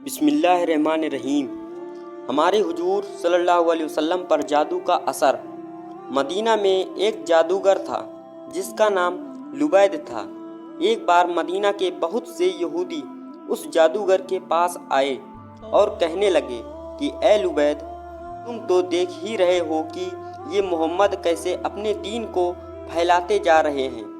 بسم اللہ الرحمن الرحیم۔ ہمارے حضور صلی اللہ علیہ وسلم پر جادو کا اثر۔ مدینہ میں ایک جادوگر تھا جس کا نام لبید تھا۔ ایک بار مدینہ کے بہت سے یہودی اس جادوگر کے پاس آئے اور کہنے لگے کہ اے لبید، تم تو دیکھ ہی رہے ہو کہ یہ محمد کیسے اپنے دین کو پھیلاتے جا رہے ہیں۔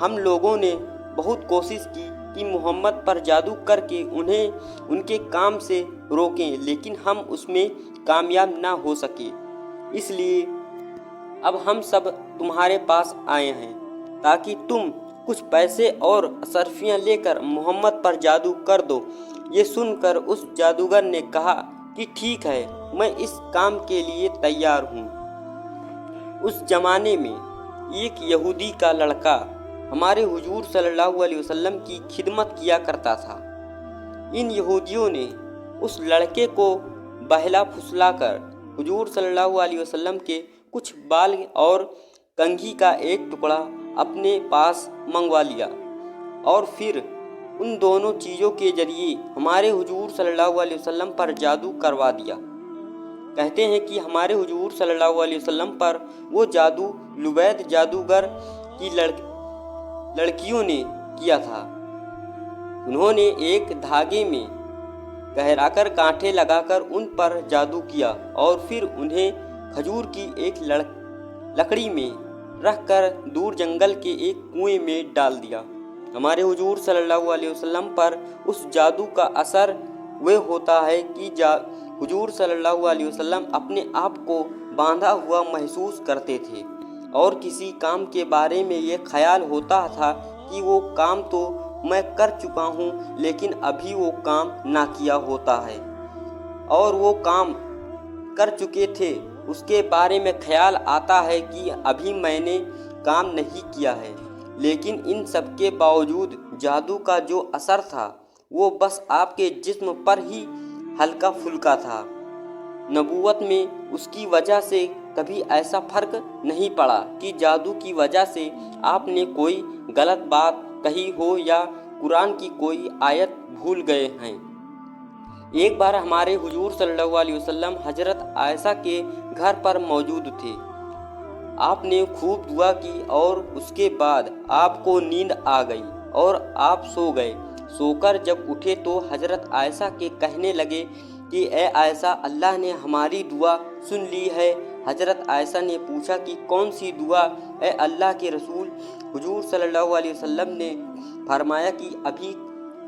ہم لوگوں نے بہت کوشش کی کہ محمد پر جادو کر کے انہیں ان کے کام سے روکیں، لیکن ہم اس میں کامیاب نہ ہو سکے۔ اس لیے اب ہم سب تمہارے پاس آئے ہیں تاکہ تم کچھ پیسے اور اشرفیاں لے کر محمد پر جادو کر دو۔ یہ سن کر اس جادوگر نے کہا کہ ٹھیک ہے، میں اس کام کے لیے تیار ہوں۔ اس زمانے میں ایک یہودی کا لڑکا ہمارے حضور صلی اللہ علیہ وسلم کی خدمت کیا کرتا تھا۔ ان یہودیوں نے اس لڑکے کو بہلا پھسلا کر حضور صلی اللہ علیہ وسلم کے کچھ بال اور کنگھی کا ایک ٹکڑا اپنے پاس منگوا لیا، اور پھر ان دونوں چیزوں کے ذریعے ہمارے حضور صلی اللہ علیہ وسلم پر جادو کروا دیا۔ کہتے ہیں کہ ہمارے حضور صلی اللہ علیہ وسلم پر وہ جادو لبید جادوگر کی لڑکیوں نے کیا تھا۔ انہوں نے ایک دھاگے میں گہرا کر کانٹے لگا کر ان پر جادو کیا اور پھر انہیں کھجور کی ایک لکڑی میں رکھ کر دور جنگل کے ایک کنویں میں ڈال دیا۔ ہمارے حضور صلی اللہ علیہ وسلم پر اس جادو کا اثر وہ ہوتا ہے کہ حضور صلی اللہ علیہ وسلم اپنے آپ کو باندھا ہوا محسوس کرتے تھے، اور کسی کام کے بارے میں یہ خیال ہوتا تھا کہ وہ کام تو میں کر چکا ہوں، لیکن ابھی وہ کام نہ کیا ہوتا ہے، اور وہ کام کر چکے تھے اس کے بارے میں خیال آتا ہے کہ ابھی میں نے کام نہیں کیا ہے۔ لیکن ان سب کے باوجود جادو کا جو اثر تھا وہ بس آپ کے جسم پر ہی ہلکا پھلکا تھا۔ نبوت میں اس کی وجہ سے کبھی ایسا فرق نہیں پڑا کہ جادو کی وجہ سے آپ نے کوئی غلط بات کہی ہو یا قرآن کی کوئی آیت بھول گئے ہیں۔ ایک بار ہمارے حضور صلی اللہ علیہ وسلم حضرت عائشہ کے گھر پر موجود تھے۔ آپ نے خوب دعا کی اور اس کے بعد آپ کو نیند آ گئی اور آپ سو گئے۔ سو کر جب اٹھے تو حضرت عائشہ کے کہنے لگے کہ اے عائشہ، اللہ نے ہماری دعا سن لی ہے۔ حضرت عائشہ نے پوچھا کہ کون سی دعا اے اللہ کے رسول؟ حضور صلی اللہ علیہ وسلم نے فرمایا کہ ابھی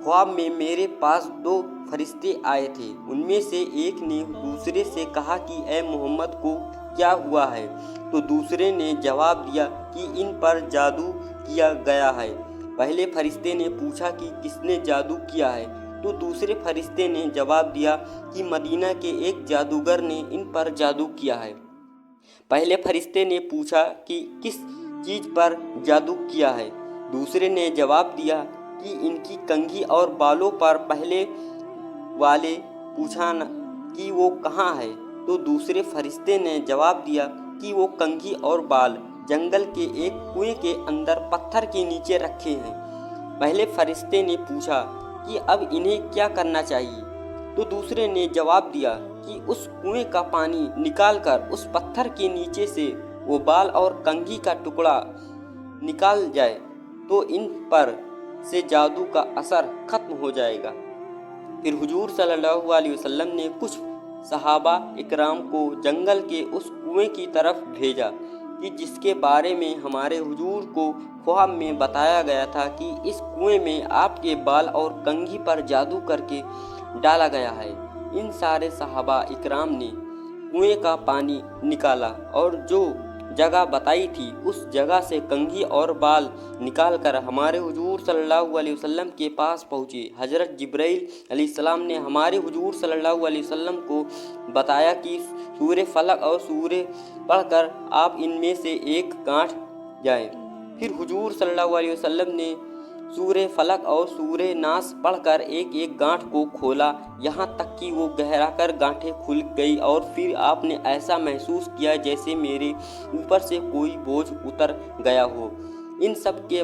خواب میں میرے پاس 2 فرشتے آئے تھے۔ ان میں سے ایک نے دوسرے سے کہا کہ اے محمد کو کیا ہوا ہے؟ تو دوسرے نے جواب دیا کہ ان پر جادو کیا گیا ہے۔ پہلے فرشتے نے پوچھا کہ کس نے جادو کیا ہے؟ تو دوسرے فرشتے نے جواب دیا کہ مدینہ کے ایک جادوگر نے ان پر جادو کیا ہے۔ پہلے فرشتے نے پوچھا کہ کس چیز پر جادو کیا ہے؟ دوسرے نے جواب دیا کہ ان کی کنگھی اور بالوں پر۔ پہلے والے پوچھا کہ وہ کہاں ہے؟ تو دوسرے فرشتے نے جواب دیا کہ وہ کنگھی اور بال جنگل کے ایک کنویں کے اندر پتھر کے نیچے رکھے ہیں۔ پہلے فرشتے نے پوچھا کہ اب انہیں کیا کرنا چاہیے؟ تو دوسرے نے جواب دیا کہ اس کنویں کا پانی نکال کر اس پتھر کے نیچے سے وہ بال اور کنگھی کا ٹکڑا نکال جائے تو ان پر سے جادو کا اثر ختم ہو جائے گا۔ پھر حضور صلی اللہ علیہ وسلم نے کچھ صحابہ اکرام کو جنگل کے اس کنویں کی طرف بھیجا کہ جس کے بارے میں ہمارے حضور کو خواب میں بتایا گیا تھا کہ اس کنویں میں آپ کے بال اور کنگھی پر جادو کر کے ڈالا گیا ہے۔ ان سارے صحابہ اکرام نے کنویں کا پانی نکالا اور جو جگہ بتائی تھی اس جگہ سے کنگھی اور بال نکال کر ہمارے حضور صلی اللہ علیہ وسلم کے پاس پہنچے۔ حضرت جبرائیل علیہ السلام نے ہمارے حضور صلی اللہ علیہ وسلم کو بتایا کہ سورہ فلق اور سورہ پڑھ کر آپ ان میں سے ایک گانٹھ جائیں۔ پھر حضور صلی اللہ علیہ وسلم نے سورہ فلق اور سورہ ناس پڑھ کر ایک ایک گانٹھ کو کھولا، یہاں تک کہ وہ گہرا کر گانٹھیں کھل گئی، اور پھر آپ نے ایسا محسوس کیا جیسے میرے اوپر سے کوئی بوجھ اتر گیا ہو۔ ان سب کے